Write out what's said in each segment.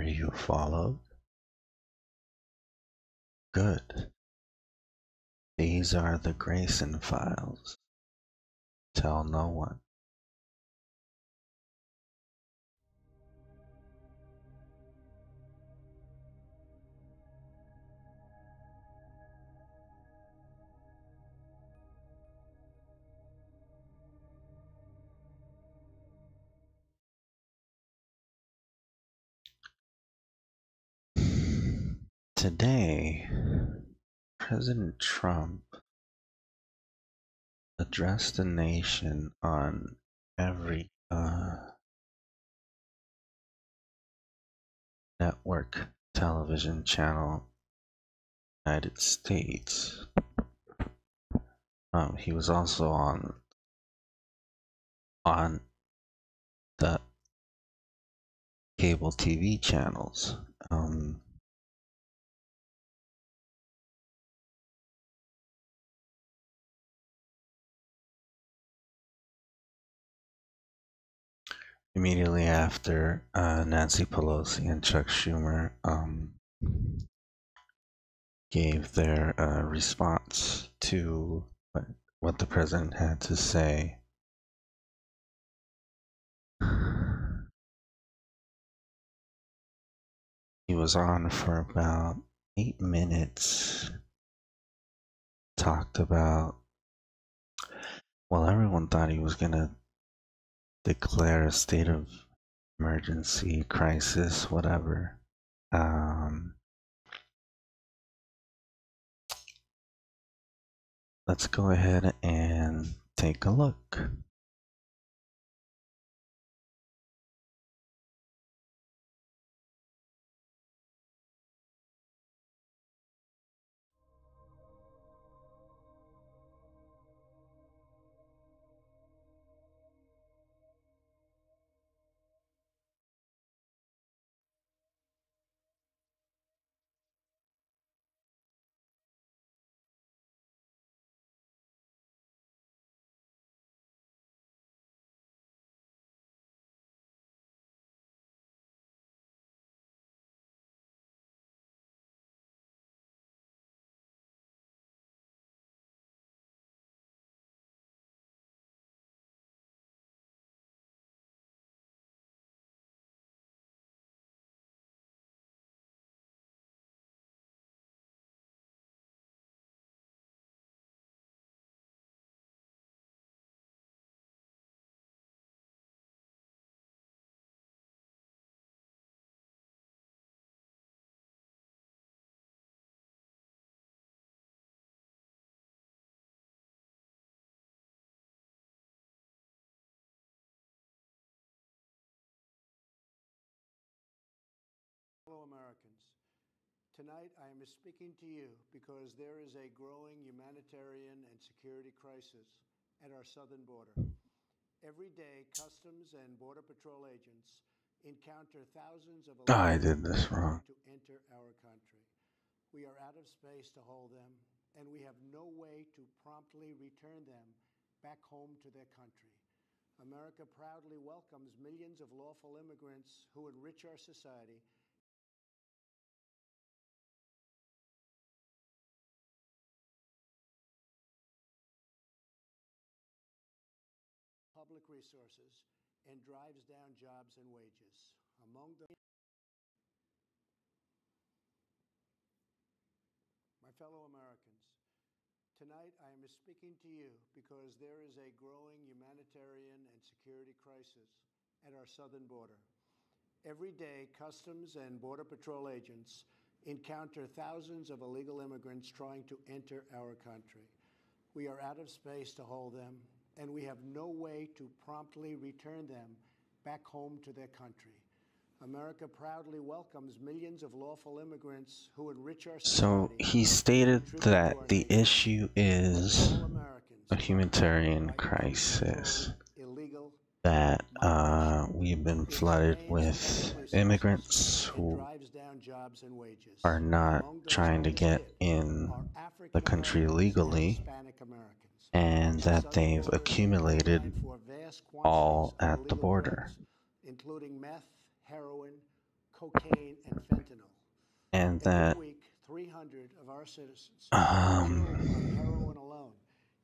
Are you followed? Good. These are the Grayson files. Tell no one. Today, President Trump addressed the nation on every network television channel in the United States. He was also on the cable TV channels. Immediately after Nancy Pelosi and Chuck Schumer gave their response to what the president had to say. He was on for about 8 minutes, talked about, well, everyone thought he was gonna declare a state of emergency, crisis, whatever. Let's go ahead and take a look. Fellow Americans, tonight I am speaking to you because there is a growing humanitarian and security crisis at our southern border. Every day, Customs and Border Patrol agents encounter thousands of I illegal did this wrong. to enter our country. We are out of space to hold them, and we have no way to promptly return them back home to their country. America proudly welcomes millions of lawful immigrants who enrich our society. Public resources and drives down jobs and wages. Among the My fellow Americans, tonight I am speaking to you because there is a growing humanitarian and security crisis at our southern border. Every day, Customs and Border Patrol agents encounter thousands of illegal immigrants trying to enter our country. We are out of space to hold them, and we have no way to promptly return them back home to their country. America proudly welcomes millions of lawful immigrants who enrich our society. So he stated that the issue is a humanitarian crisis, that we've been flooded with immigrants who are not trying to get in the country legally, and that they've accumulated all at the border. Including meth, heroin, cocaine, and fentanyl. and Every that week, 300 of our citizens are killed on heroin alone.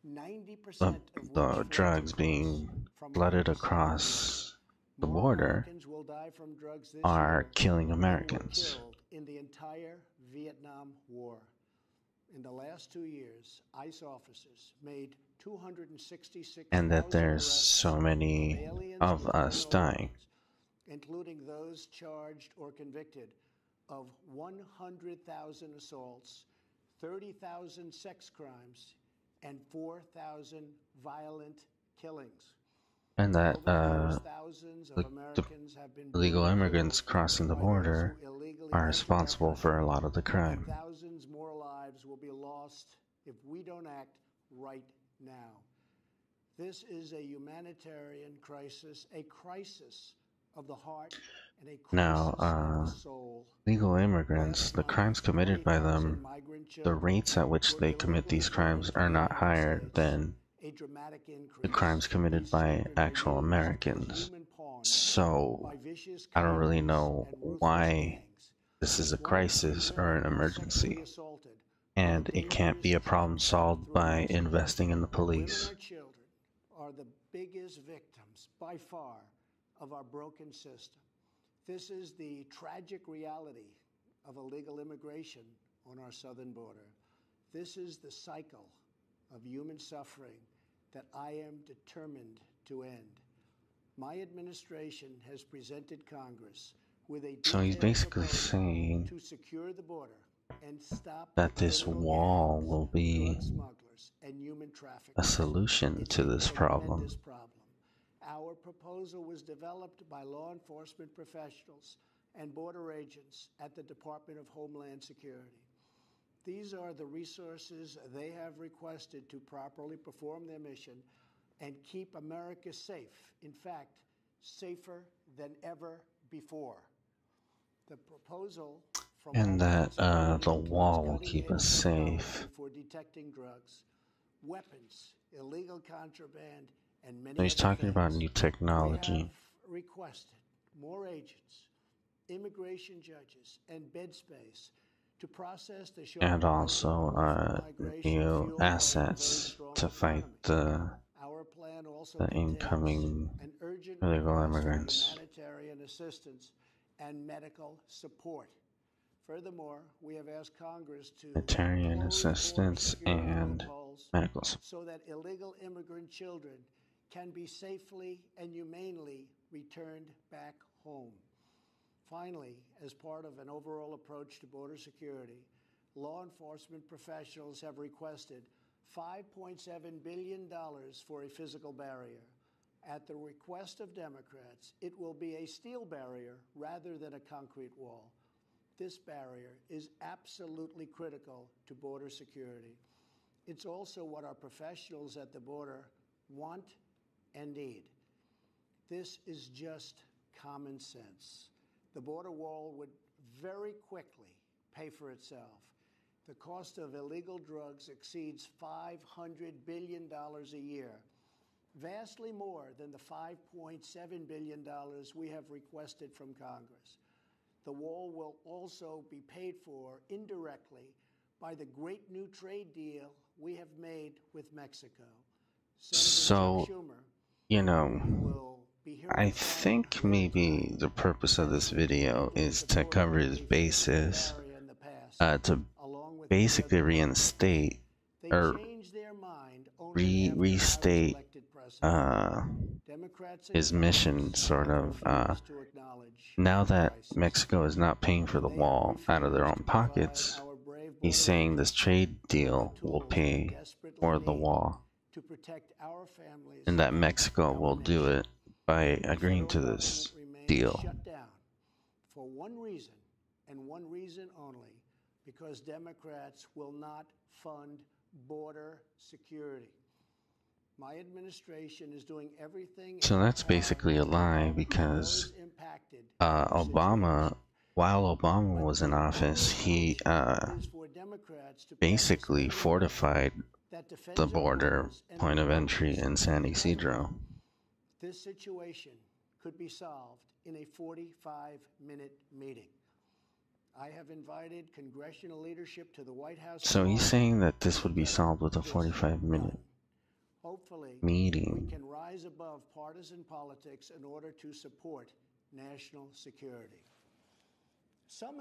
90% of the which flows drugs across being from our flooded southern border. across the More border Americans will die from drugs this are year killing than were Americans, killed in the entire Vietnam War. In the last 2 years, ICE officers made 266,000 and that there's arrests so of many aliens of with us criminal dying. records, including those charged or convicted of 100,000 assaults, 30,000 sex crimes, and 4,000 violent killings. And that Over the years, thousands of the Americans have been illegal brutally immigrants killed crossing the by those border who illegally are entered our responsible for country, a lot of the and crime. thousands more lives will be lost if we don't act right now. This is a humanitarian crisis, a crisis of the heart, and a Now, crisis of the soul. legal immigrants, Last the month, crimes committed by 20,000 them, migrant the children rates at which were they commit illegally these brought crimes into are the not United higher States, than a dramatic increase. the crimes committed These by children are actual used Americans. for human pawn So, by vicious I don't really killers know and ruthless why gangs. this is a One in three crisis men or are an now sexually emergency, assaulted, and with a it can't be a dangerous problem kick solved through by Mexico. investing in the Women police. or children are the biggest victims, by far, of our broken system. This is the tragic reality of illegal immigration on our southern border. This is the cycle of human suffering that I am determined to end. My administration has presented Congress with a So he's detailed basically proposal saying to secure the border and stop that the this criminal wall gangs, will be drug smugglers, and human a traffickers. solution It's to a this tremendous problem. problem. Our proposal was developed by law enforcement professionals and border agents at the Department of Homeland Security. These are the resources they have requested to properly perform their mission and keep America safe. In fact, safer than ever before. The proposal from And Homeland that Security the includes wall will keep cutting-edge us technology safe. for detecting drugs, weapons, illegal contraband, and So many he's other talking about things. new We technology. have requested more agents, immigration judges, and bed space to process the short And volume also of illegal migration new fueled by our very assets strong to fight economy. Our plan also the contains incoming an urgent illegal request for immigrants. humanitarian assistance and medical support. Furthermore, we have asked Congress to Humanitarian close border assistance security and loopholes medical support. so that illegal immigrant children can be safely and humanely returned back home. Finally, as part of an overall approach to border security, law enforcement professionals have requested $5.7 billion for a physical barrier. At the request of Democrats, it will be a steel barrier rather than a concrete wall. This barrier is absolutely critical to border security. It's also what our professionals at the border want and need. This is just common sense. The border wall would very quickly pay for itself. The cost of illegal drugs exceeds $500 billion a year, vastly more than the $5.7 billion we have requested from Congress. The wall will also be paid for indirectly by the great new trade deal we have made with Mexico. So, Chuck Schumer, you who know, you will be hearing I from think later maybe tonight, the purpose of this video is to supported cover his a physical bases, barrier in the past, to along with basically many other reinstate They or changed their mind only after I was restate elected president. Democrats and his mission, Congress sort have of. refused to acknowledge Now the that crisis. Mexico is not paying for the They have wall out of their refused own to provide pockets, our brave he's border saying this agents trade with the deal will tools they pay desperately for the need wall, to protect our families and that and Mexico our will do nation. it by The agreeing federal to this government remains deal. shut down for one reason, and one reason only, because Democrats will not fund border security. My administration is doing everything. So that's basically a lie, because Obama, while Obama was in office, he basically fortified the border point of entry in San Isidro. This situation could be solved in a 45-minute meeting. I have invited congressional leadership to the White House. So he's saying that this would be solved with a 45-minute Hopefully, meeting. we can rise above partisan politics in order to support national security.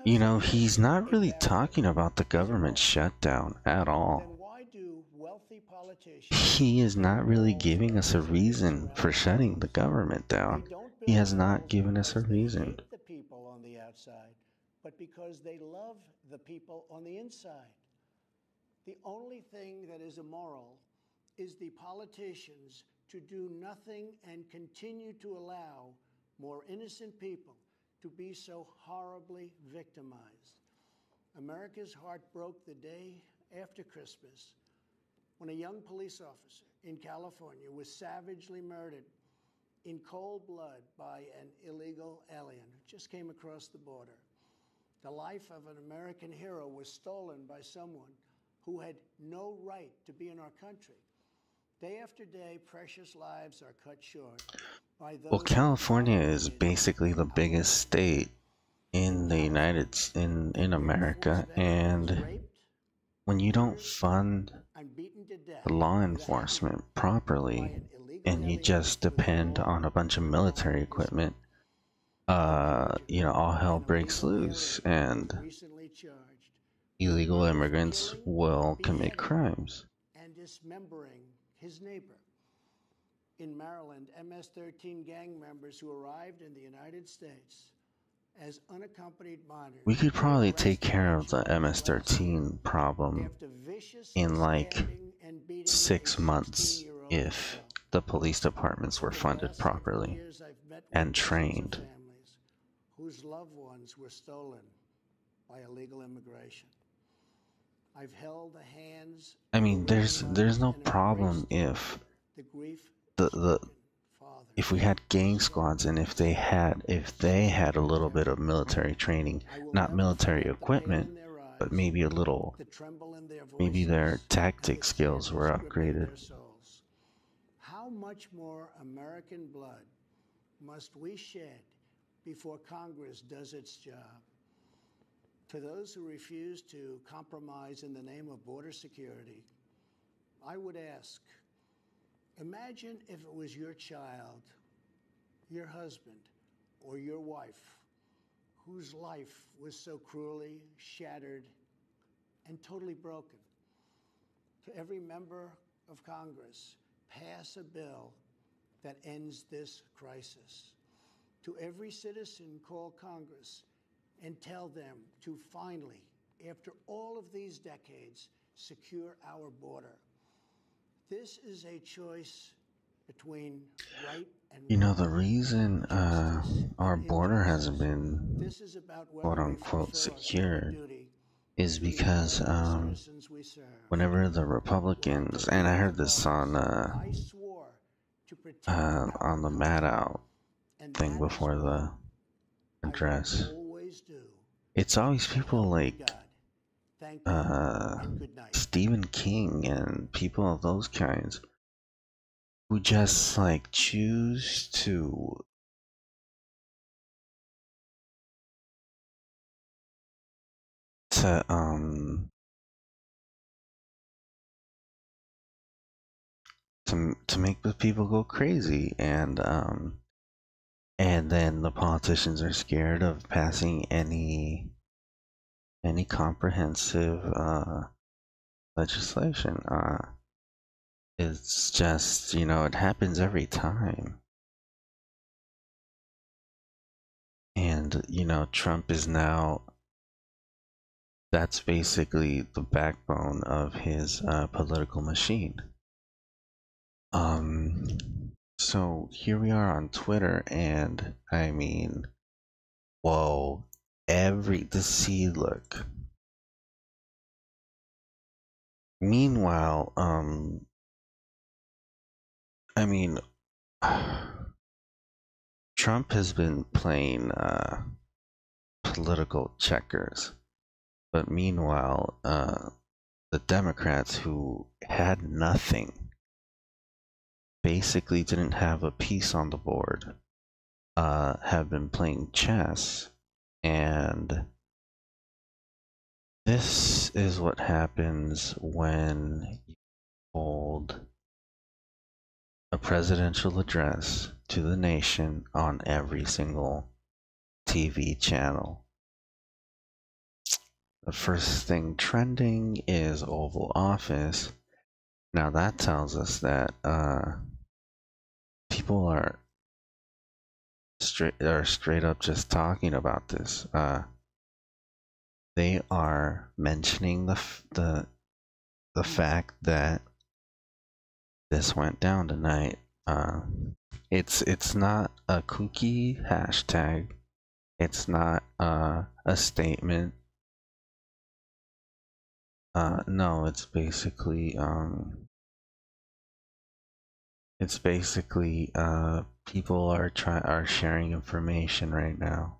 You know, he's not really talking about the government shutdown at all. Then why do wealthy politicians? He is not really giving us a reason for shutting the government down. He has not given us a reason. The people on the outside, but because they love the people on the inside. The only thing that is immoral is the politicians to do nothing and continue to allow more innocent people to be so horribly victimized. America's heart broke the day after Christmas when a young police officer in California was savagely murdered in cold blood by an illegal alien who just came across the border. The life of an American hero was stolen by someone who had no right to be in our country. Day after day, precious lives are cut short by those. Well, California is basically the biggest state in the in America, and when you don't fund the law enforcement properly and you just depend on a bunch of military equipment, you know, all hell breaks loose and illegal immigrants will commit crimes. And dismembering his neighbor. In Maryland, MS-13 gang members who arrived in the United States as unaccompanied minors. We could probably take care of the MS-13 problem in like 6 months if the police departments were funded properly and trained. Whose loved ones were stolen by illegal immigration. I've held the hands. I mean, there's no problem if if we had gang squads and if they had a little bit of military training, not military equipment, but maybe a little, maybe their tactic skills were upgraded. How much more American blood must we shed before Congress does its job? To those who refuse to compromise in the name of border security, I would ask, imagine if it was your child, your husband, or your wife whose life was so cruelly shattered and totally broken. To every member of Congress, pass a bill that ends this crisis. To every citizen, call Congress and tell them to finally, after all of these decades, secure our border. This is a choice between right and wrong. You know, the reason our border hasn't been quote-unquote secure is because whenever the Republicans, and I heard this on the Maddow thing before the address, it's always people like Stephen King and people of those kinds who just like choose to make the people go crazy, and then the politicians are scared of passing any comprehensive legislation. It's just, you know, it happens every time. And, you know, Trump is now, that's basically the backbone of his political machine. So here we are on Twitter, and I mean, whoa, look. Meanwhile, I mean, Trump has been playing political checkers, but meanwhile, the Democrats who had nothing basically didn't have a piece on the board. have been playing chess, and this is what happens when you hold a presidential address to the nation on every single TV channel. The first thing trending is Oval Office. Now that tells us that people are straight up just talking about this. They are mentioning the fact that this went down tonight. It's not a kooky hashtag. It's not a statement. No, it's basically people are sharing information right now.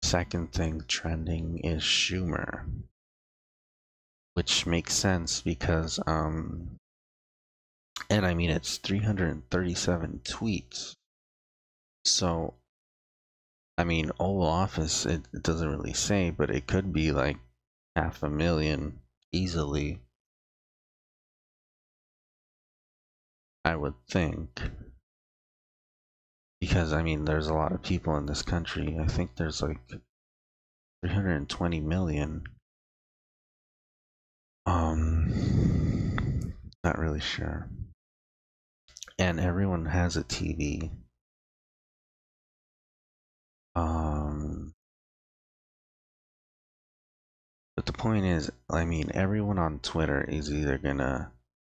Second thing trending is Schumer, which makes sense because and I mean it's 337 tweets. So I mean Oval Office it doesn't really say, but it could be like 500,000 easily, I would think. Because I mean there's a lot of people in this country. I think there's like 320 million. Not really sure. And everyone has a TV. But the point is, I mean, everyone on Twitter is either gonna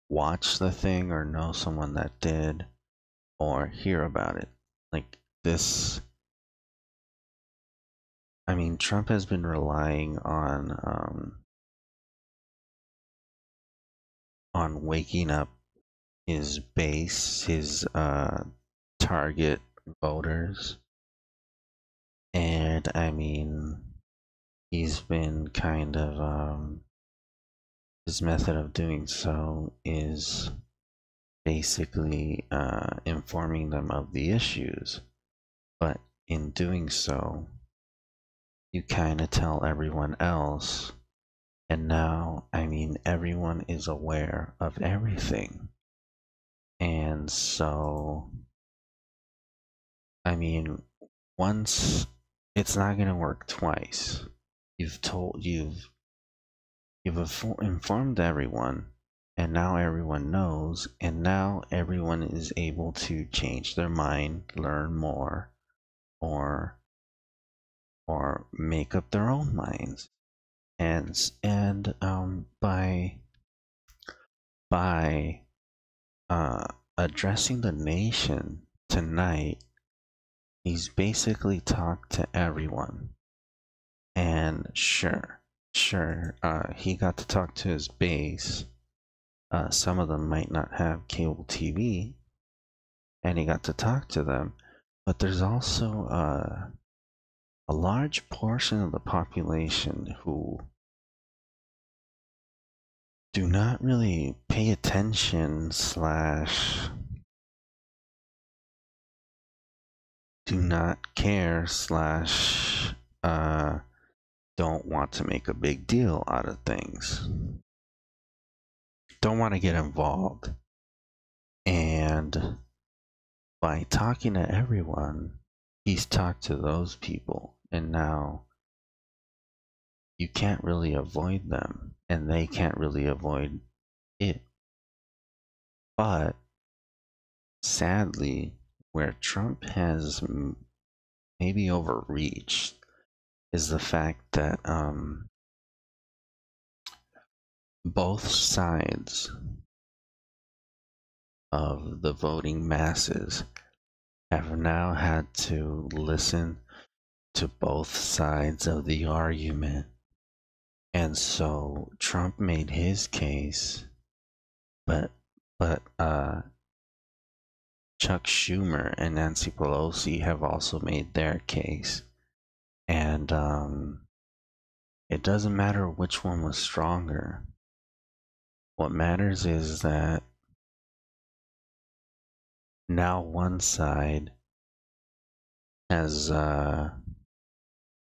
watch the thing or know someone that did or hear about it. Like this, I mean, Trump has been relying on waking up his base, his target voters. And I mean, he's been kind of his method of doing so is basically informing them of the issues, but in doing so you kind of tell everyone else, and now I mean everyone is aware of everything. And so I mean, once, it's not going to work twice. You've informed everyone, and now everyone knows, and now everyone is able to change their mind, learn more, or make up their own minds. And by addressing the nation tonight, he's basically talked to everyone. And sure, he got to talk to his base. Some of them might not have cable TV, and he got to talk to them. But there's also a large portion of the population who do not really pay attention slash do not care slash don't want to make a big deal out of things. Don't want to get involved. And by talking to everyone, he's talked to those people, and now you can't really avoid them, and they can't really avoid it. But sadly, where Trump has maybe overreached is the fact that both sides of the voting masses have now had to listen to both sides of the argument. And so Trump made his case, but Chuck Schumer and Nancy Pelosi have also made their case. And it doesn't matter which one was stronger. What matters is that now one side has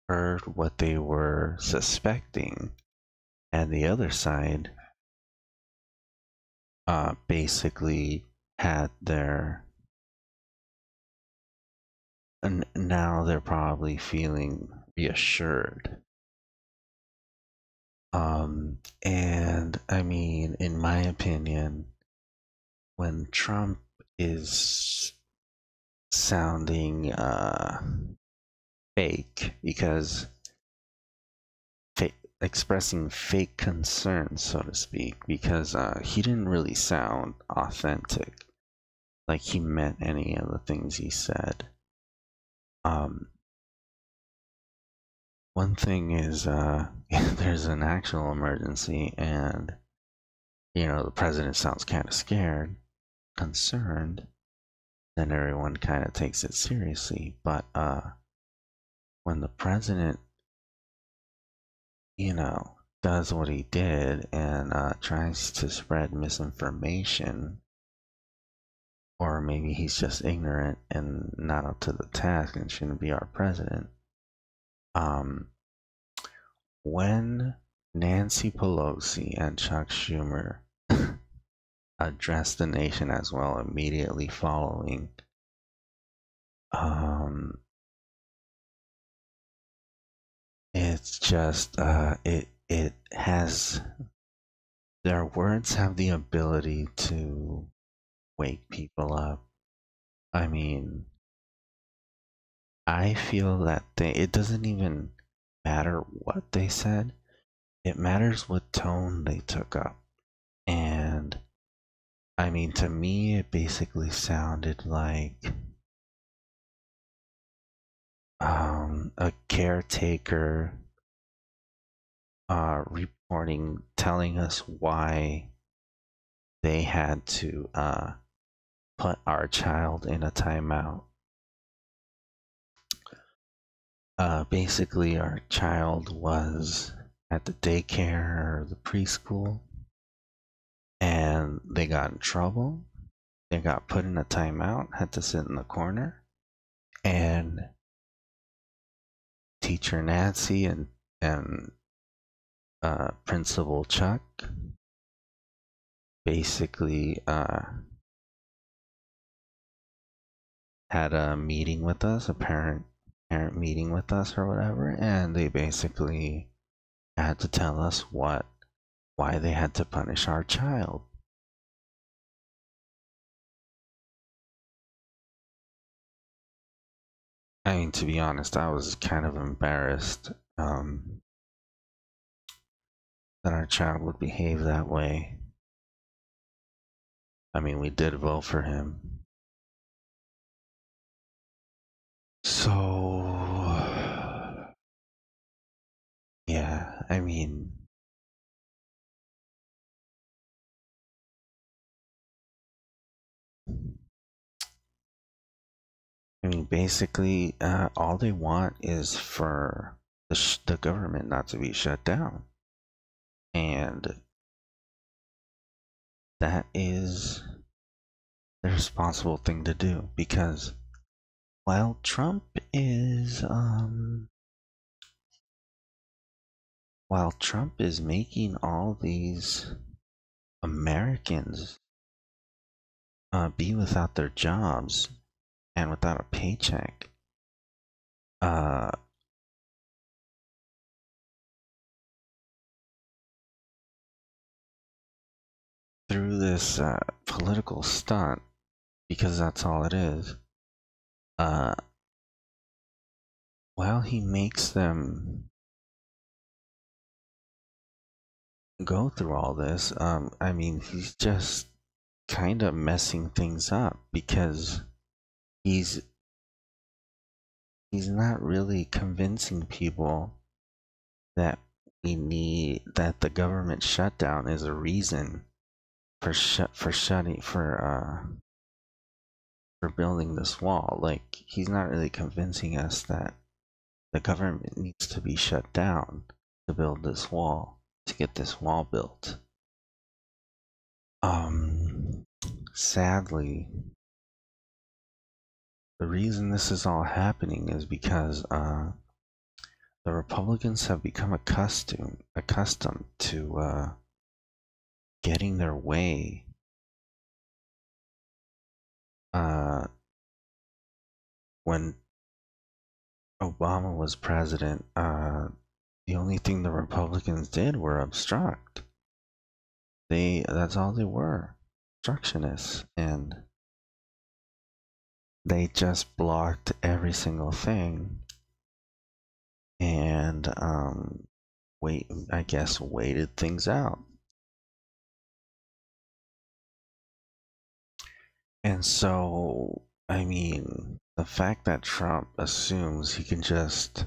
heard what they were suspecting, and the other side basically had their, and now they're probably feeling reassured. And I mean, in my opinion, when Trump is sounding fake, because expressing fake concern, so to speak, because he didn't really sound authentic, like he meant any of the things he said. One thing is, there's an actual emergency, and the president sounds kind of scared, concerned, then everyone kind of takes it seriously. But when the president, does what he did and tries to spread misinformation, or maybe he's just ignorant and not up to the task and shouldn't be our president. When Nancy Pelosi and Chuck Schumer addressed the nation as well immediately following, it's just it has, their words have the ability to wake people up. I mean, I feel that it doesn't even matter what they said, it matters what tone they took up. And I mean, to me, it basically sounded like a caretaker reporting, telling us why they had to put our child in a timeout. Basically, our child was at the daycare or the preschool, and they got in trouble. They got put in a timeout, had to sit in the corner, and teacher Nancy and Principal Chuck basically had a meeting with us, a parent meeting with us or whatever, and they basically had to tell us why they had to punish our child. I mean, to be honest, I was kind of embarrassed that our child would behave that way. I mean, we did vote for him. So, yeah, I mean, basically, all they want is for the government not to be shut down. And that is the responsible thing to do, because while Trump is making all these Americans be without their jobs and without a paycheck, through this political stunt, because that's all it is, while he makes them go through all this, I mean, he's just kind of messing things up, because he's not really convincing people that that the government shutdown is a reason for building this wall. Like, he's not really convincing us that the government needs to be shut down to build this wall, to get this wall built. Sadly, the reason this is all happening is because the Republicans have become accustomed to getting their way. When Obama was president, the only thing the Republicans did were obstruct. That's all they were, obstructionists, and they just blocked every single thing, and waited things out. And so, I mean, the fact that Trump assumes he can just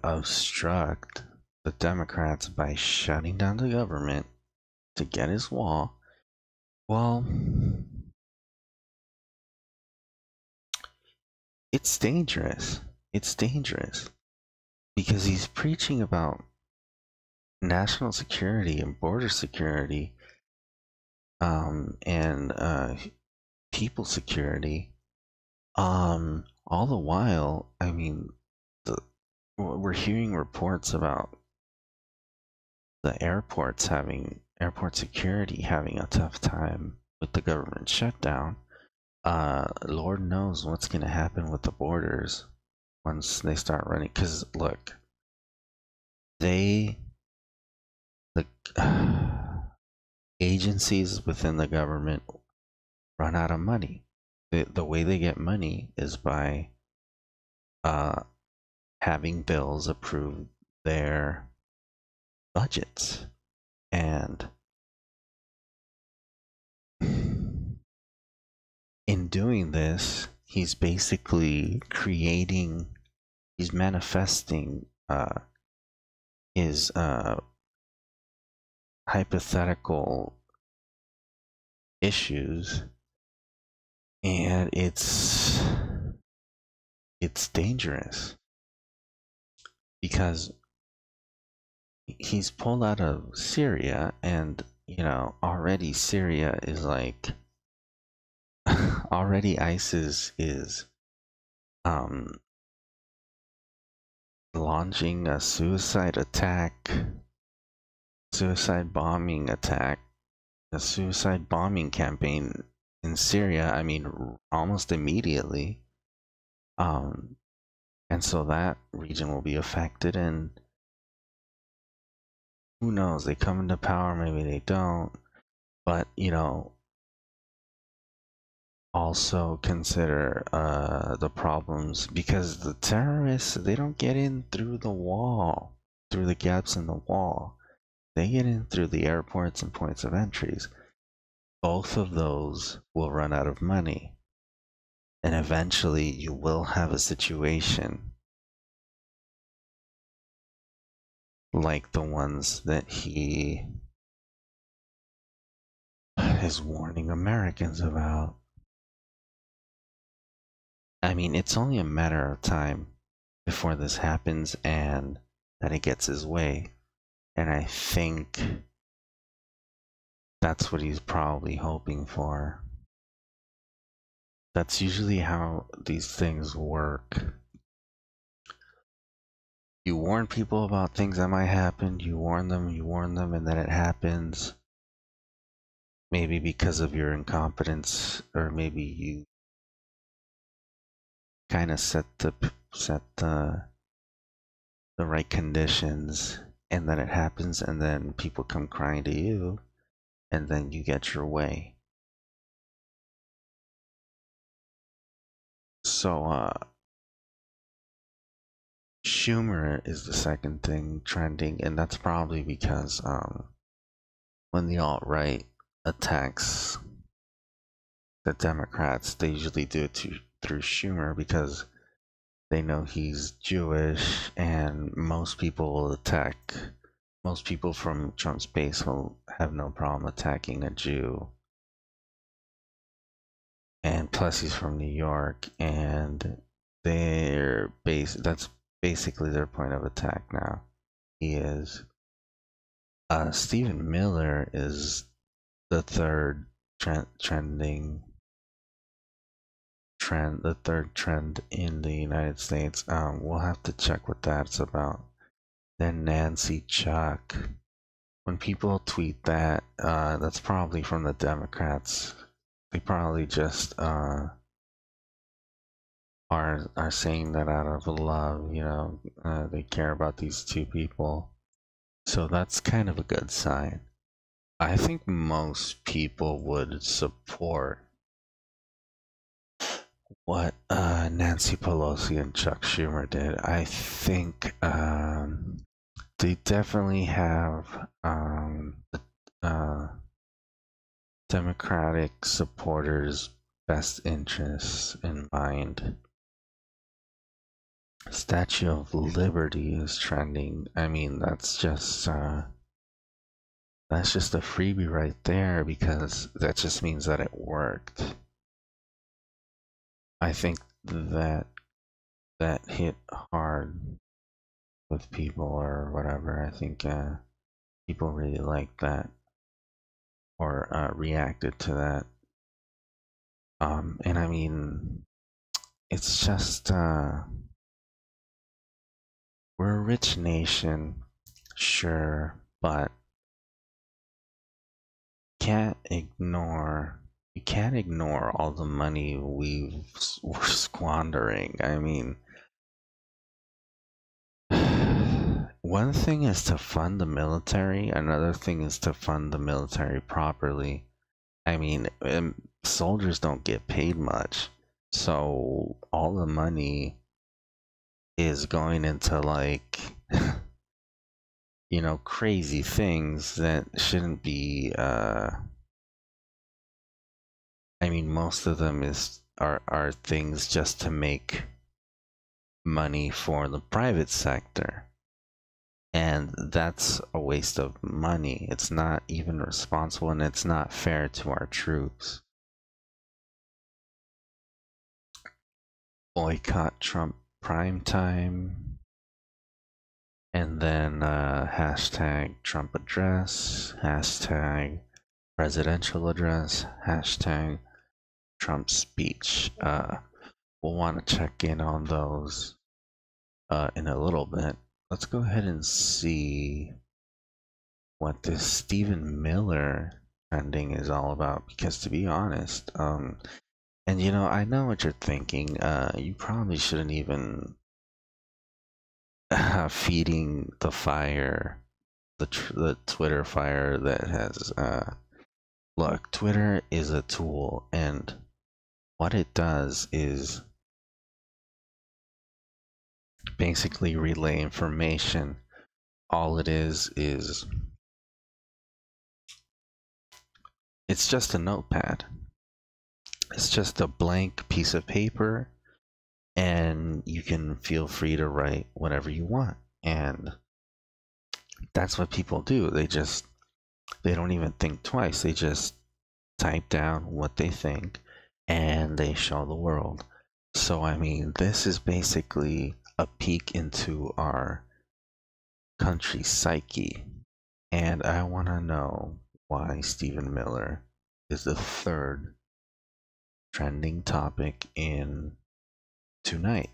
obstruct the Democrats by shutting down the government to get his wall, well, it's dangerous. It's dangerous because he's preaching about national security and border security, and people security. All the while, I mean, we're hearing reports about the airport security having a tough time with the government shutdown. Lord knows what's going to happen with the borders once they start running. Because look, the agencies within the government run out of money. The way they get money is by having bills approve their budgets, and in doing this, he's basically he's manifesting his hypothetical issues, and it's dangerous because he's pulled out of Syria, and already Syria is like already ISIS is launching a suicide bombing campaign in Syria. I mean, almost immediately. And so that region will be affected, and who knows, they come into power, maybe they don't, but also consider the problems, because the terrorists, they don't get in through the gaps in the wall. They get in through the airports and points of entries. Both of those will run out of money, and eventually you will have a situation like the ones that he is warning Americans about. I mean, it's only a matter of time before this happens and that he gets his way. And I think that's what he's probably hoping for. That's usually how these things work. You warn people about things that might happen, you warn them, and then it happens. Maybe because of your incompetence, or maybe you kind of set the right conditions, and then it happens, and then people come crying to you, and then you get your way. So Schumer is the second thing trending, and that's probably because when the alt-right attacks the Democrats, they usually do it through Schumer, because they know he's Jewish, and most people from Trump's base will have no problem attacking a Jew. And plus he's from New York, and that's basically their point of attack now. He is. Stephen Miller is the third trending trend, the third trend in the United States. We'll have to check what that's about. Then Nancy Chuck. When people tweet that, that's probably from the Democrats. They probably just are saying that out of love, you know. They care about these two people, so that's kind of a good sign. I think most people would support what Nancy Pelosi and Chuck Schumer did. I think they definitely have uh, Democratic supporters' best interests in mind. Statue of Liberty is trending. I mean, that's just a freebie right there, because that just means that it worked. I think that hit hard with people or whatever. I think people really liked that, or reacted to that. And I mean, it's just we're a rich nation, sure, but you can't ignore all the money we're squandering. I mean, one thing is to fund the military, another thing is to fund the military properly. I mean, soldiers don't get paid much, so all the money is going into, like, you know, crazy things that shouldn't be. I mean, most of them are things just to make money for the private sector, and that's a waste of money. It's not even responsible, and it's not fair to our troops. Boycott Trump prime time, and then hashtag Trump address, hashtag presidential address, hashtag Trump speech. We'll want to check in on those in a little bit. Let's go ahead and see what this Stephen Miller trending is all about, because to be honest, and you know, I know what you're thinking. You probably shouldn't even feeding the fire, the Twitter fire that has. Look, Twitter is a tool, and what it does is basically relay information. All it is it's just a notepad. It's just a blank piece of paper, and you can feel free to write whatever you want. And that's what people do. They don't even think twice. They just type down what they think, and they show the world. So I mean, this is basically a peek into our country's psyche, and I want to know why Stephen Miller is the third trending topic in tonight.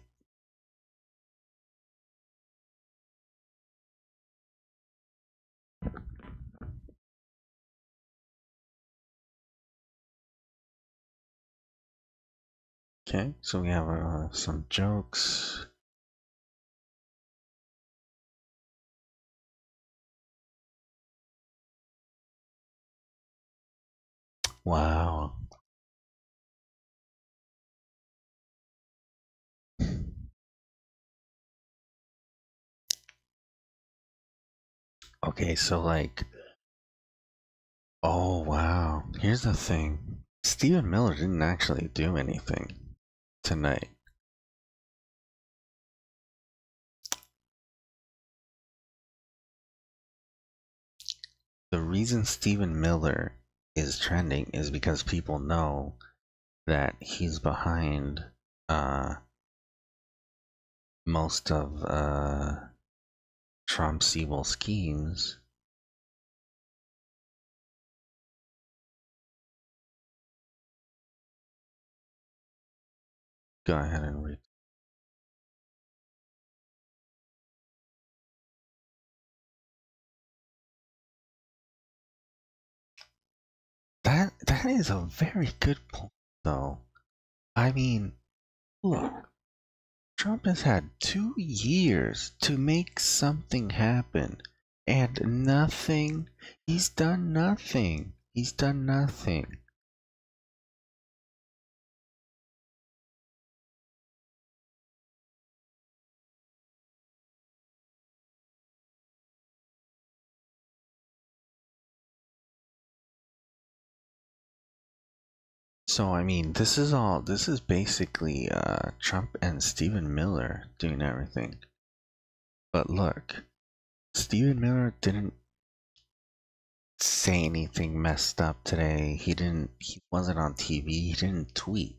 Okay, so we have some jokes. Wow. Okay, so like, oh wow. Here's the thing. Stephen Miller didn't actually do anything tonight. The reason Stephen Miller is trending is because people know that he's behind most of Trump's evil schemes. go ahead and read. That is a very good point, though. I mean, look, Trump has had 2 years to make something happen, and nothing. He's done nothing. He's done nothing. So I mean, this is basically Trump and Stephen Miller doing everything. But look, Stephen Miller didn't say anything messed up today. He wasn't on TV, he didn't tweet.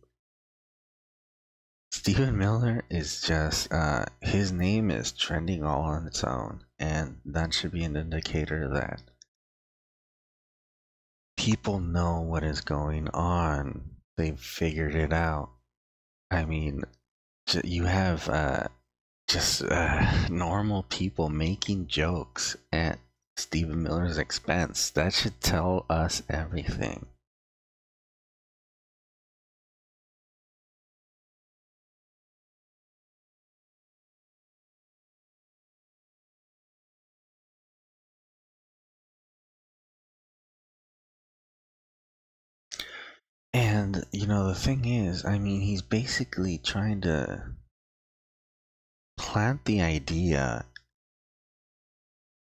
Stephen Miller is just his name is trending all on its own, and that should be an indicator that people know what is going on. They've figured it out. I mean, you have just normal people making jokes at Stephen Miller's expense. That should tell us everything. And, you know, the thing is, I mean, he's basically trying to plant the idea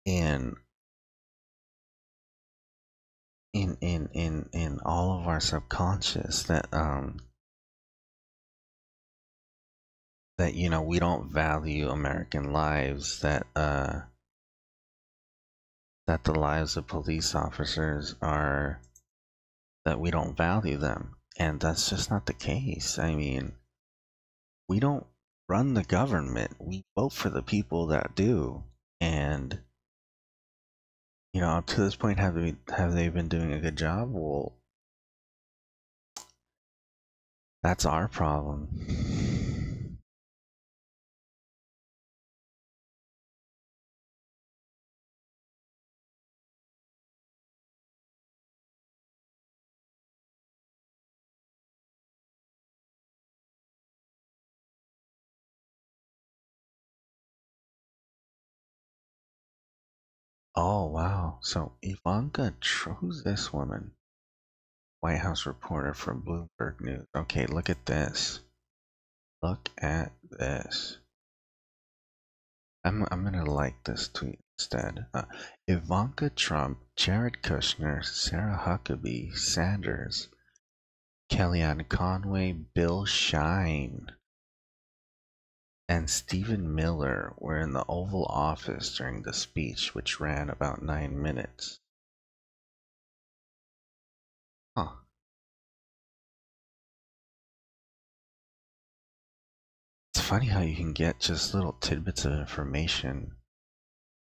in in all of our subconscious that you know we don't value American lives, that the lives of police officers are, that we don't value them, and that's just not the case. I mean, we don't run the government, we vote for the people that do. And you know, up to this point, have they been doing a good job? Well, that's our problem. Oh wow. So Ivanka, who's this woman? White House reporter from Bloomberg News. Okay, look at this. Look at this. I'm gonna like this tweet instead. Ivanka Trump, Jared Kushner, Sarah Huckabee Sanders, Kellyanne Conway, Bill Shine, and Stephen Miller were in the Oval Office during the speech, which ran about 9 minutes. Huh. It's funny how you can get just little tidbits of information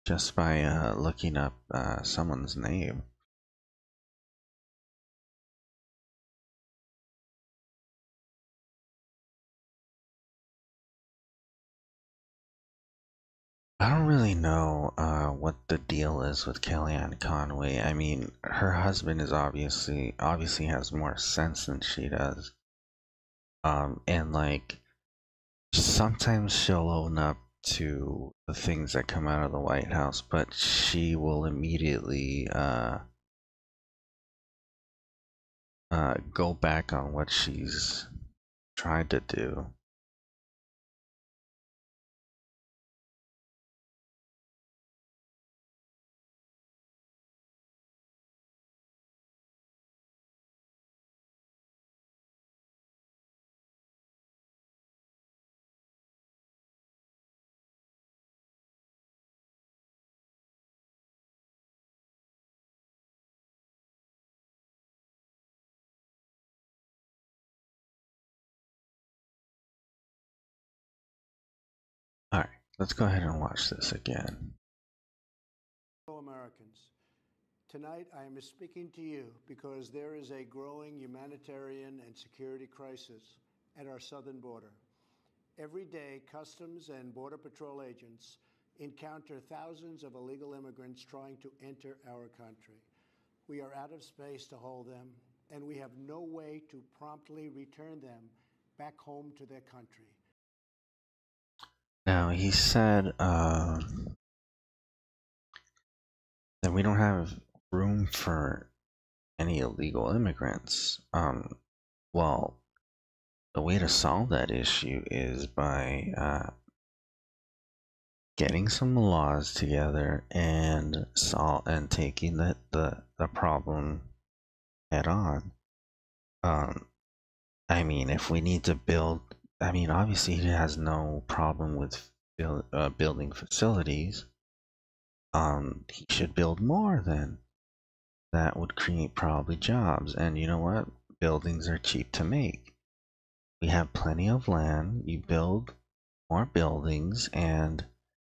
just by looking up someone's name. I don't really know what the deal is with Kellyanne Conway. I mean, her husband is obviously has more sense than she does. And like sometimes she'll own up to the things that come out of the White House, but she will immediately go back on what she's tried to do. All right, let's go ahead and watch this again. Fellow Americans, tonight I am speaking to you because there is a growing humanitarian and security crisis at our southern border. Every day, Customs and Border Patrol agents encounter thousands of illegal immigrants trying to enter our country. We are out of space to hold them, and we have no way to promptly return them back home to their country. Now, he said that we don't have room for any illegal immigrants. Well, the way to solve that issue is by getting some laws together and taking the problem head on. I mean, if we need to build, I mean, obviously he has no problem with building facilities. He should build more then. That would create probably jobs. And you know what? Buildings are cheap to make. We have plenty of land. You build more buildings and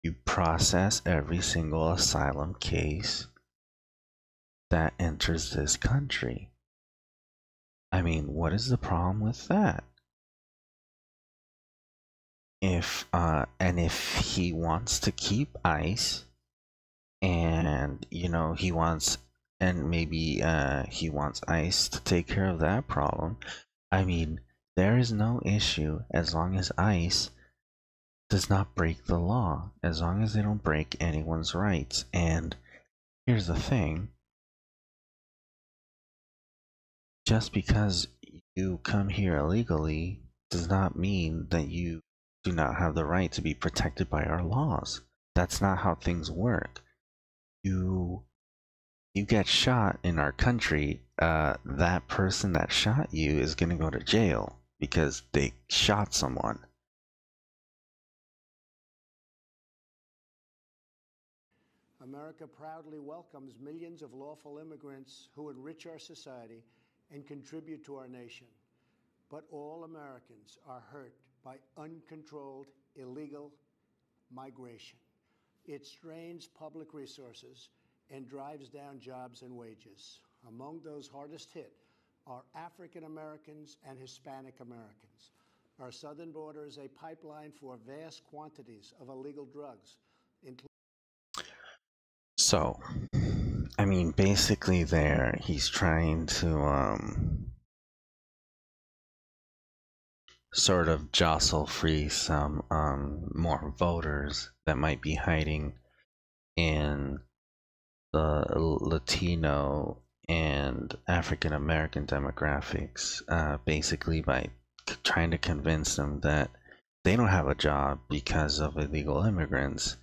you process every single asylum case that enters this country. I mean, what is the problem with that? If he wants to keep ICE, and you know he wants, and maybe he wants ICE to take care of that problem. I mean, there is no issue as long as ICE does not break the law, as long as they don't break anyone's rights. And here's the thing, just because you come here illegally does not mean that you do not have the right to be protected by our laws. That's not how things work. You get shot in our country, that person that shot you is going to go to jail because they shot someone. America proudly welcomes millions of lawful immigrants who enrich our society and contribute to our nation. But all Americans are hurt by uncontrolled illegal migration. It strains public resources and drives down jobs and wages. Among those hardest hit are African Americans and Hispanic Americans. Our southern border is a pipeline for vast quantities of illegal drugs, including. So, I mean, basically there, he's trying to, sort of jostle free some, more voters that might be hiding in the Latino and African American demographics, basically by trying to convince them that they don't have a job because of illegal immigrants.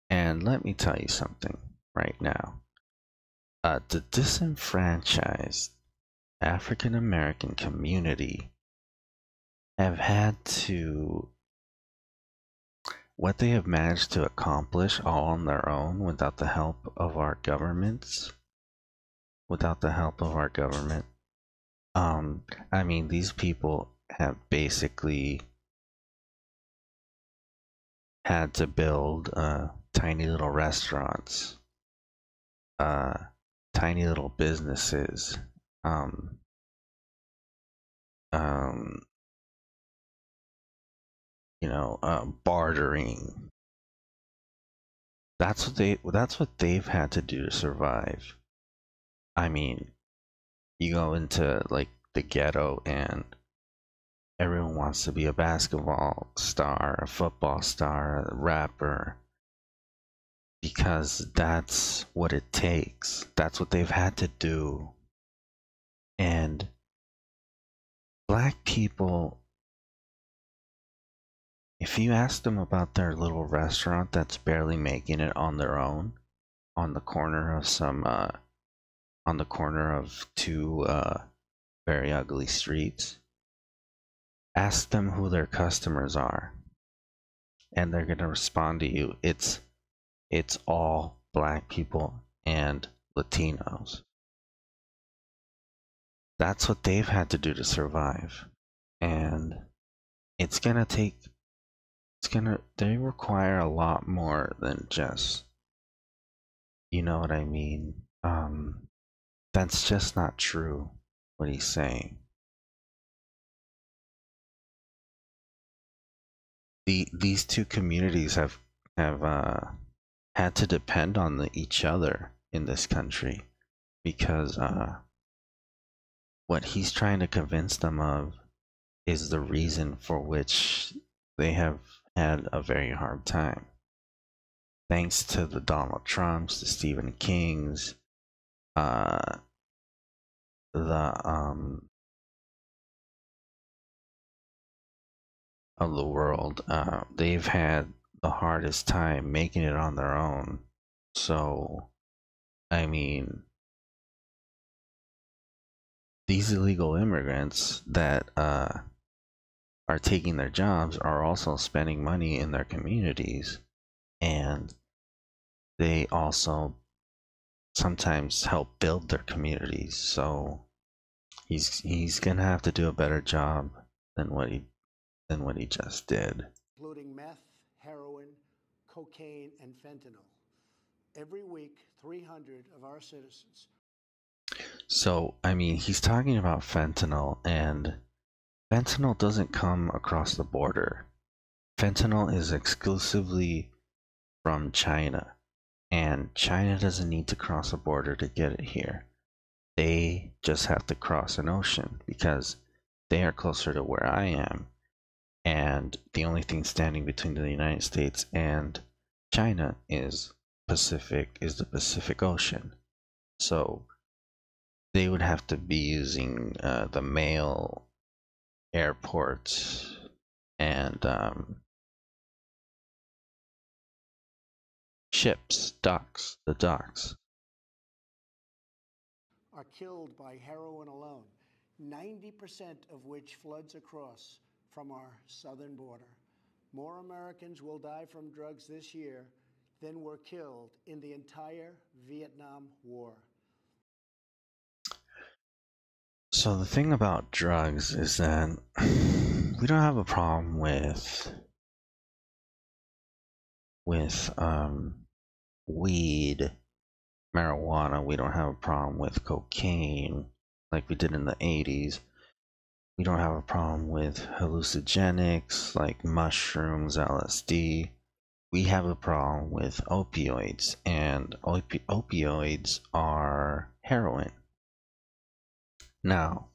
And let me tell you something right now. The disenfranchised African American community have had to, what they have managed to accomplish all on their own without the help of our governments, I mean, these people have basically had to build tiny little restaurants, tiny little businesses, um, um, bartering. That's what they've had to do to survive. I mean, you go into like the ghetto and everyone wants to be a basketball star, a football star, a rapper, because that's what it takes. That's what they've had to do. And black people, if you ask them about their little restaurant that's barely making it on their own, on the corner of two very ugly streets, ask them who their customers are, and they're gonna respond to you. It's all black people and Latinos. That's what they've had to do to survive, and they require a lot more than just, you know what I mean? That's just not true, what he's saying. these two communities have had to depend on each other in this country, because what he's trying to convince them of is the reason for which they have had a very hard time. Thanks to the Donald Trumps, the Stephen Kings, the of the world, they've had the hardest time making it on their own. So, I mean, these illegal immigrants that are taking their jobs are also spending money in their communities, and they also sometimes help build their communities. So he's gonna have to do a better job than what he just did. Including meth, heroin, cocaine, and fentanyl. Every week, 300 of our citizens. So, I mean, he's talking about fentanyl, and fentanyl doesn't come across the border. Fentanyl is exclusively from China, and China doesn't need to cross a border to get it here. They just have to cross an ocean because they are closer to where I am, and the only thing standing between the United States and China is the Pacific Ocean. So they would have to be using the mail, airports, and ships, the docks. Are killed by heroin alone, 90% of which floods across from our southern border. More Americans will die from drugs this year than were killed in the entire Vietnam War. So the thing about drugs is that we don't have a problem with weed, marijuana. We don't have a problem with cocaine like we did in the 80s. We don't have a problem with hallucinogenics like mushrooms, LSD. We have a problem with opioids, and opioids are heroin. Now,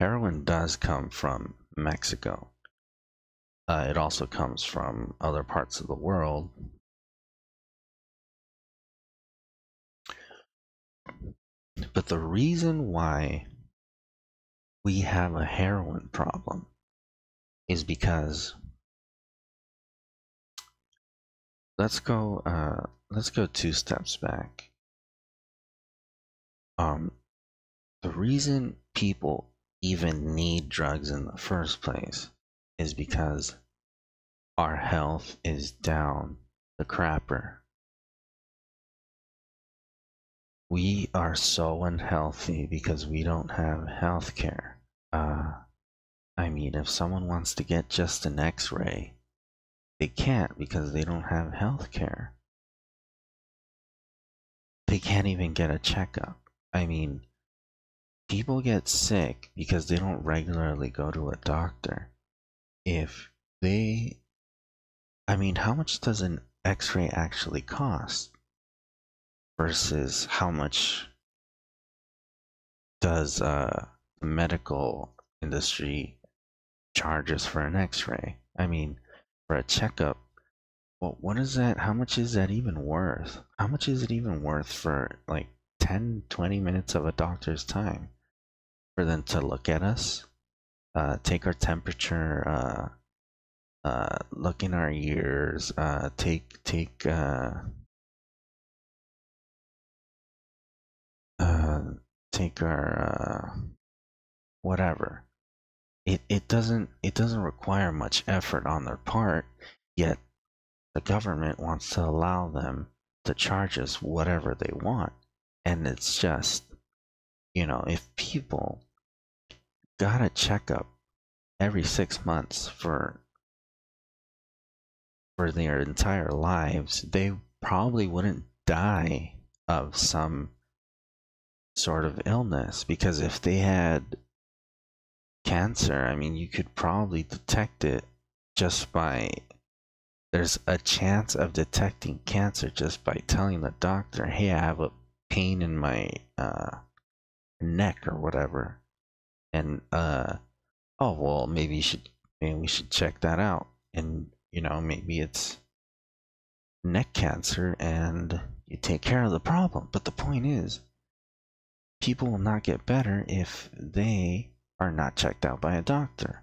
heroin does come from Mexico. It also comes from other parts of the world. But the reason why we have a heroin problem is because let's go 2 steps back. The reason people even need drugs in the first place is because our health is down the crapper. We are so unhealthy because we don't have health care. I mean, if someone wants to get just an x-ray, they can't because they don't have health care. They can't even get a checkup. I mean, people get sick because they don't regularly go to a doctor. I mean, how much does an x-ray actually cost? Versus how much does the medical industry charges for an x-ray? I mean, for a checkup, well, what is that? How much is that even worth? How much is it even worth for like 10-20 minutes of a doctor's time for them to look at us, take our temperature, look in our ears, take our whatever. It doesn't require much effort on their part, yet the government wants to allow them to charge us whatever they want. And it's just, if people got a checkup every 6 months for their entire lives, they probably wouldn't die of some sort of illness, because if they had cancer, I mean, you could probably detect it just by, there's a chance of detecting cancer just by telling the doctor, hey, I have a pain in my neck or whatever. And oh well, maybe we should check that out. And maybe it's neck cancer and you take care of the problem. But the point is, people will not get better if they are not checked out by a doctor.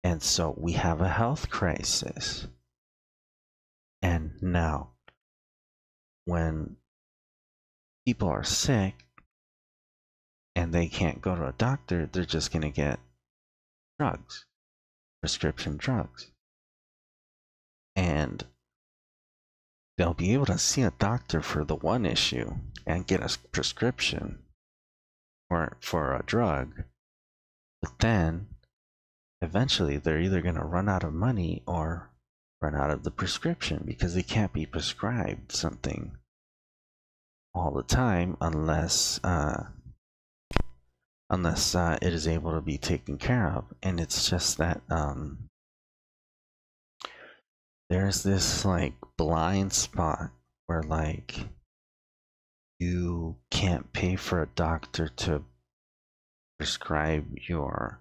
And so we have a health crisis. And now, when people are sick and they can't go to a doctor, they're just going to get drugs, prescription drugs. And they'll be able to see a doctor for the one issue and get a prescription for a drug. But then, eventually, they're either going to run out of money or run out of the prescription because they can't be prescribed something all the time unless it is able to be taken care of. And it's just that there's this like blind spot where like you can't pay for a doctor to prescribe your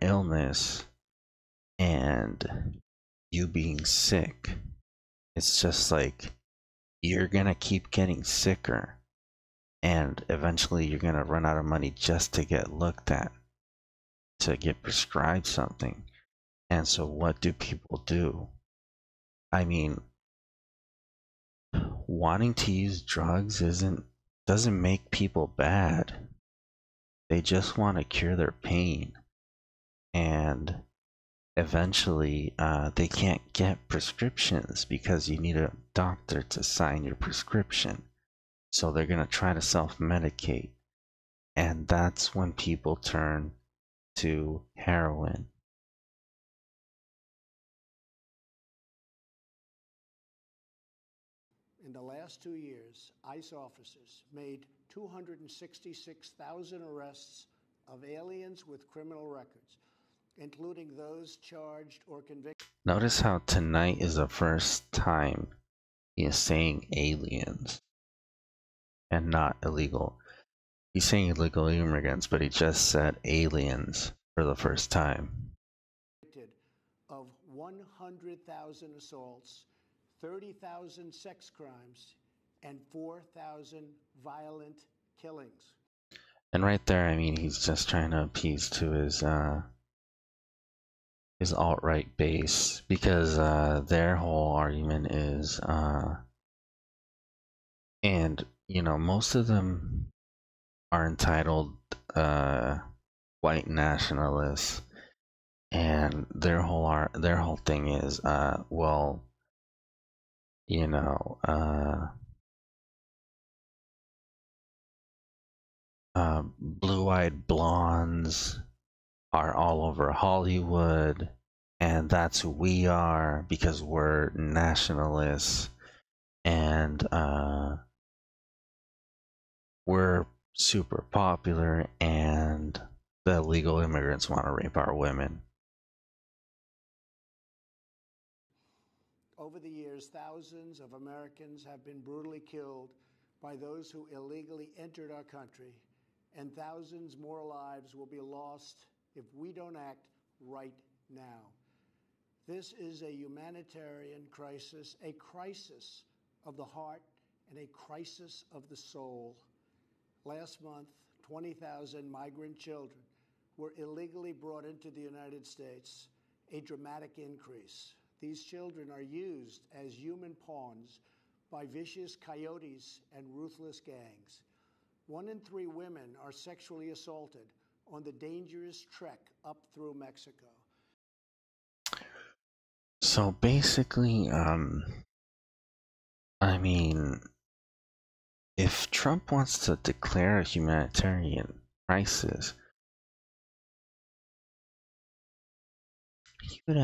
illness, and you being sick, it's just like you're gonna keep getting sicker, and eventually you're gonna run out of money just to get looked at, to get prescribed something. And so what do people do? I mean, wanting to use drugs doesn't make people bad. They just want to cure their pain. And eventually they can't get prescriptions because you need a doctor to sign your prescription. So they're going to try to self-medicate. And that's when people turn to heroin. In the last 2 years, ICE officers made 266,000 arrests of aliens with criminal records, including those charged or convicted. Notice how tonight is the first time he is saying aliens and not illegal. He's saying illegal immigrants, but he just said aliens for the first time. Of 100,000 assaults, 30,000 sex crimes, and 4,000 violent killings. And right there, I mean, he's just trying to appease to his alt-right base, because their whole argument is, and most of them are entitled white nationalists, and their whole thing is, well, blue-eyed blondes are all over Hollywood, and that's who we are because we're nationalists, and we're super popular, and the illegal immigrants want to rape our women. Over the years, thousands of Americans have been brutally killed by those who illegally entered our country, and thousands more lives will be lost if we don't act right now. This is a humanitarian crisis, a crisis of the heart, and a crisis of the soul. Last month, 20,000 migrant children were illegally brought into the United States, a dramatic increase. These children are used as human pawns by vicious coyotes and ruthless gangs. 1 in 3 women are sexually assaulted on the dangerous trek up through Mexico. So basically, I mean, if Trump wants to declare a humanitarian crisis, he would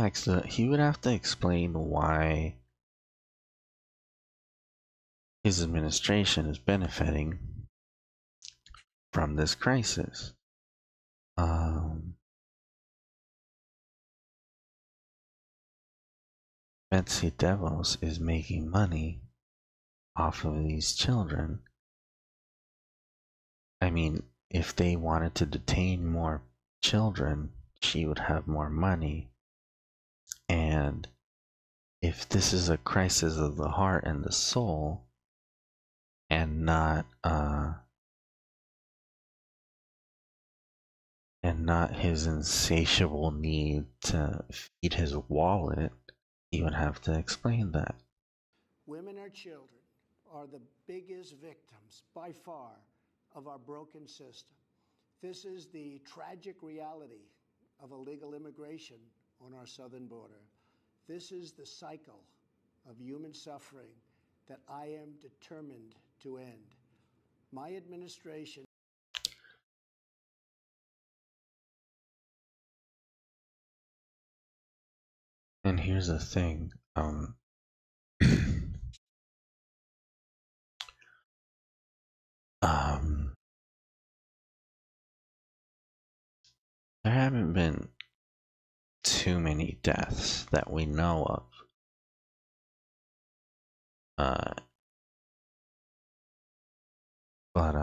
have to explain why his administration is benefiting from this crisis. Betsy DeVos is making money off of these children. I mean, if they wanted to detain more children, she would have more money. And if this is a crisis of the heart and the soul, and not his insatiable need to feed his wallet, he would have to explain that. Women or children are the biggest victims, by far, of our broken system. This is the tragic reality of illegal immigration on our southern border. This is the cycle of human suffering that I am determined to end. My administration. And here's the thing, there haven't been too many deaths that we know of. But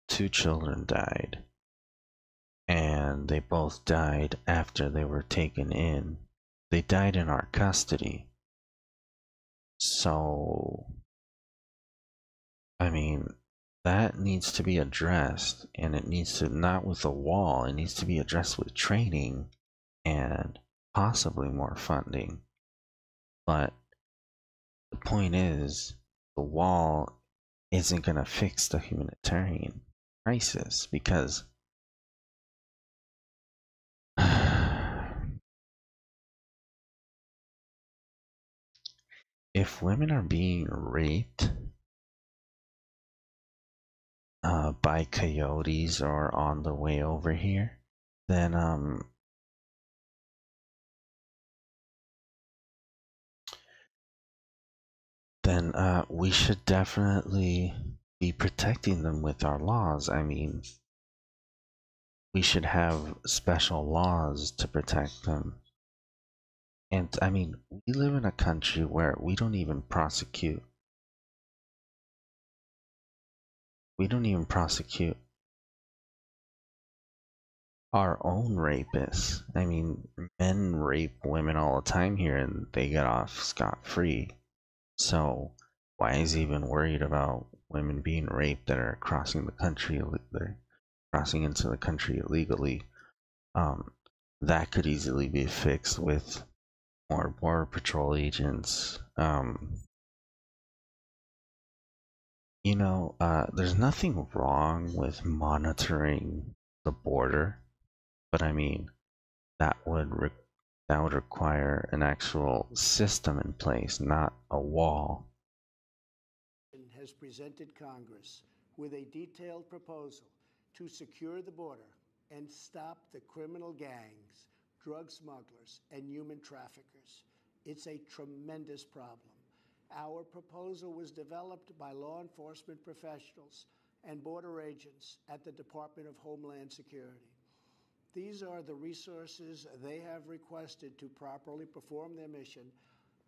2 children died, and they both died after they were taken in. They died in our custody. So, I mean, that needs to be addressed, and it needs to, not with a wall, it needs to be addressed with training and possibly more funding. But the point is, the wall isn't going to fix the humanitarian crisis, because if women are being raped by coyotes or on the way over here, then we should definitely be protecting them with our laws. I mean, we should have special laws to protect them. And I mean, we live in a country where we don't even prosecute. We don't even prosecute our own rapists. I mean, men rape women all the time here and they get off scot-free. So why is he even worried about women being raped that are crossing the country? They're crossing into the country illegally. That could easily be fixed with more border patrol agents. There's nothing wrong with monitoring the border, but I mean, that would require an actual system in place, not a wall. Has presented Congress with a detailed proposal to secure the border and stop the criminal gangs, drug smugglers, and human traffickers. It's a tremendous problem. Our proposal was developed by law enforcement professionals and border agents at the Department of Homeland Security. These are the resources they have requested to properly perform their mission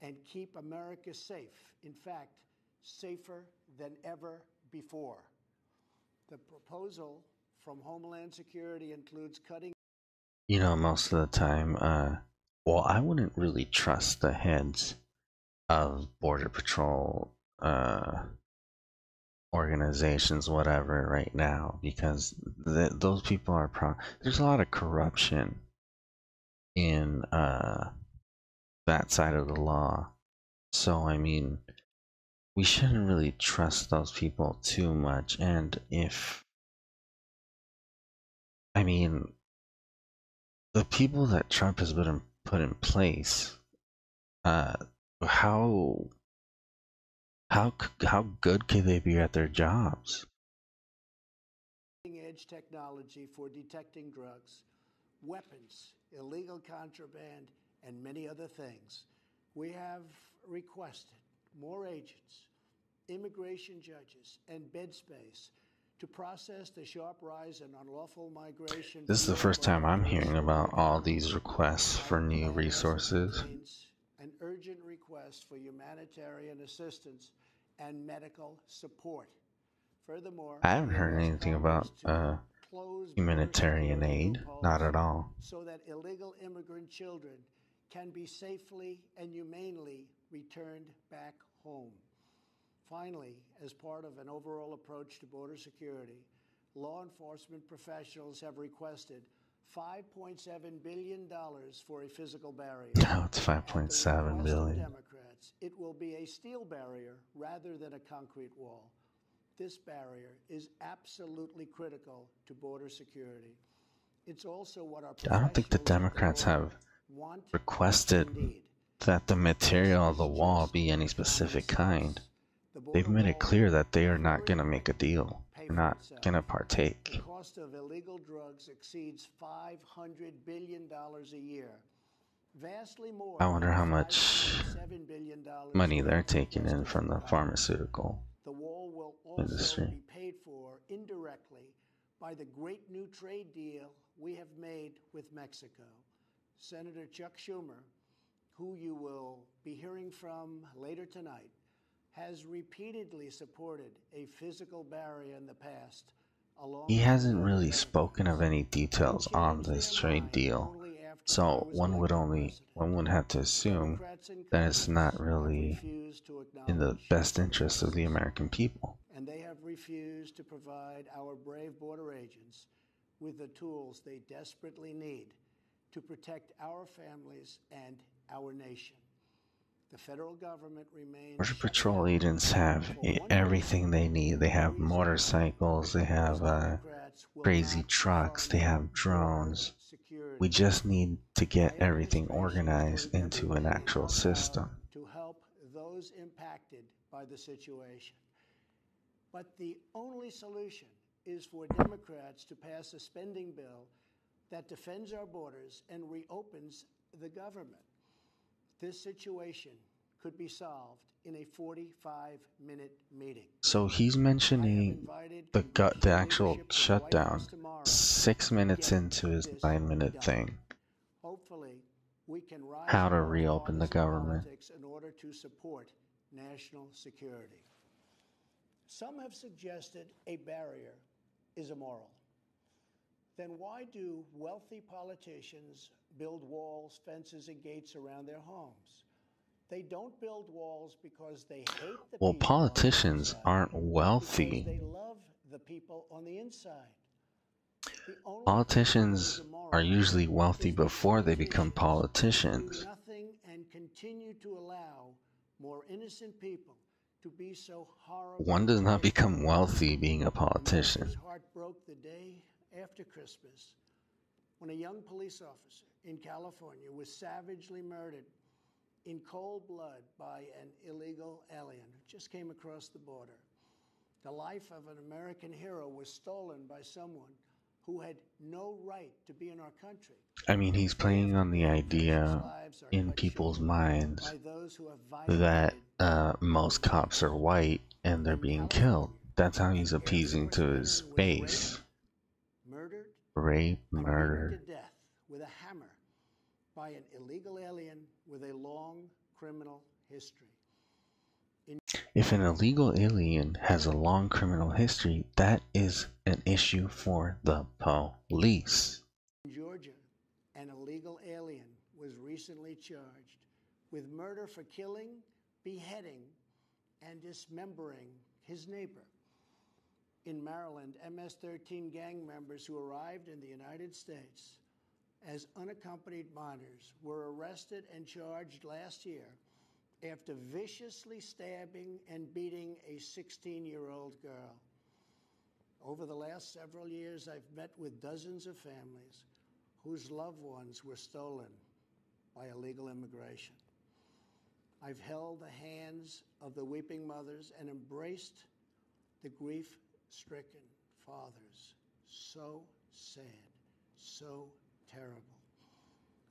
and keep America safe. In fact, safer than ever before. The proposal from Homeland Security includes cutting. Most of the time, well, I wouldn't really trust the heads of Border Patrol organizations, whatever, right now, because those people are there's a lot of corruption in that side of the law. So, I mean, we shouldn't really trust those people too much. And I mean, the people that Trump has put in place, how good could they be at their jobs? Edge technology for detecting drugs, weapons, illegal contraband, and many other things. We have requested more agents, immigration judges, and bed space to process the sharp rise in unlawful migration. This is the first time I'm hearing about all these requests for new resources. an urgent request for humanitarian assistance and medical support. Furthermore, I haven't we have heard asked anything Congress about to close border humanitarian security aid. Not loopholes at all. so that illegal immigrant children can be safely and humanely returned back home. Finally, as part of an overall approach to border security, law enforcement professionals have requested $5.7 billion for a physical barrier. No, it's At the 5.7 request of billion. Democrats, it will be a steel barrier rather than a concrete wall. This barrier is absolutely critical to border security. It's also what our I don't think the professionals at the Democrats border have want requested and need. that the material This of the is wall just be any common specific sense. kind. The They've border made wall it clear that they are will not very going to make a quickly deal. pay They're for not itself. going to The partake. cost of illegal drugs exceeds $500 billion a year, vastly more I than wonder the how much $5.7 billion money we they're have taking in requested from for the ICE. pharmaceutical The wall will also industry. be paid for indirectly by the great new trade deal we have made with Mexico. Senator Chuck Schumer, who you will be hearing from later tonight, has repeatedly supported a physical barrier in the past, along He with hasn't many really other spoken of Democrats. any details They on changed this their trade mind deal, only after I so was elected president. one would have to assume Democrats in that it's Congress not have really refused to in the acknowledge best the interest of the crisis, American people. and they have refused to provide our brave border agents with the tools they desperately need to protect our families and our nation. The federal government remains Border shut Patrol down agents have for one everything reason they need. They and one have reason only, motorcycles, they because have Democrats will crazy not trucks, they fund have border drones. We security. just need to get My everything administration is doing organized into an everything in actual our power system. to help those impacted by the situation. But the only solution is for Democrats to pass a spending bill that defends our borders and reopens the government. This situation could be solved in a 45-minute meeting. So he's I have mentioning invited the congressional actual leadership to the White shutdown House tomorrow 6 to minutes get into his this 9-minute done. thing. Hopefully, we can rise How to above reopen the partisan government. politics in order to support national security. Some have suggested a barrier is immoral. Then why do wealthy politicians build walls, fences, and gates around their homes? They don't build walls because they hate the Well, people on the politicians outside, aren't because wealthy. they love the people on the inside. The only thing that is Politicians are immoral usually wealthy is when before they become politicians do politicians. nothing and continue to allow more innocent people to be so horribly One does not killed. become wealthy being a politician. America's heart broke the day after Christmas when a young police officer in California was savagely murdered in cold blood by an illegal alien who just came across the border. The life of an American hero was stolen by someone who had no right to be in our country. I mean, he's playing on the idea in people's minds that most cops are white and they're being killed. That's how he's appeasing to his base. Murdered Rape, and beaten murder. to death with a hammer by an illegal alien with a long criminal history. If an illegal alien has a long criminal history, that is an issue for the police. In Georgia, an illegal alien was recently charged with murder for killing, beheading, and dismembering his neighbor. In Maryland, MS-13 gang members who arrived in the United States as unaccompanied minors were arrested and charged last year after viciously stabbing and beating a 16-year-old girl. Over the last several years, I've met with dozens of families whose loved ones were stolen by illegal immigration. I've held the hands of the weeping mothers and embraced the grief-stricken fathers. So sad, so terrible.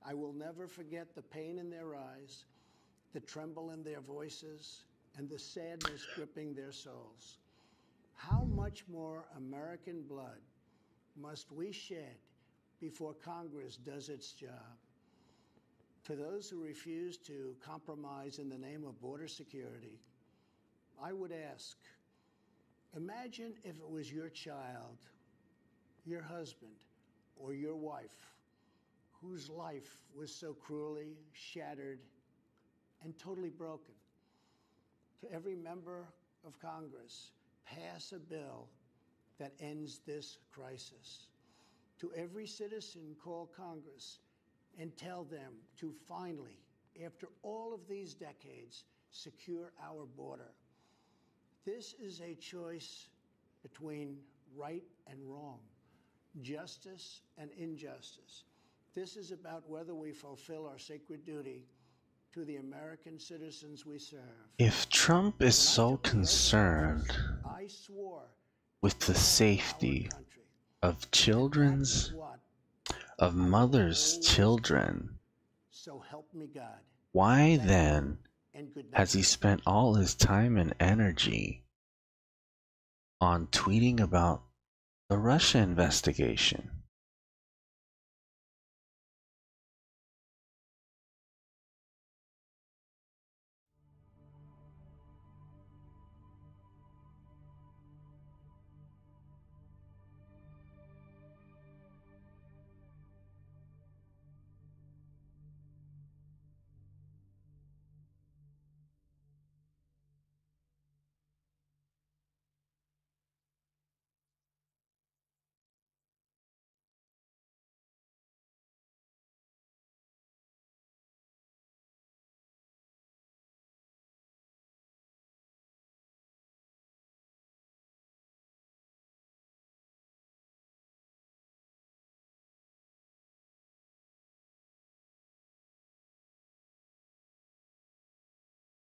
I will never forget the pain in their eyes, the tremble in their voices, and the sadness gripping their souls. How much more American blood must we shed before Congress does its job? To those who refuse to compromise in the name of border security, I would ask, imagine if it was your child, your husband, or your wife whose life was so cruelly shattered and totally broken. To every member of Congress, pass a bill that ends this crisis. To every citizen, call Congress and tell them to finally, after all of these decades, secure our border. This is a choice between right and wrong, justice and injustice. This is about whether we fulfill our sacred duty to the American citizens we serve. If Trump is so concerned with the safety of children's, of mothers' children, so help me God. Why then has he spent all his time and energy on tweeting about the Russia investigation?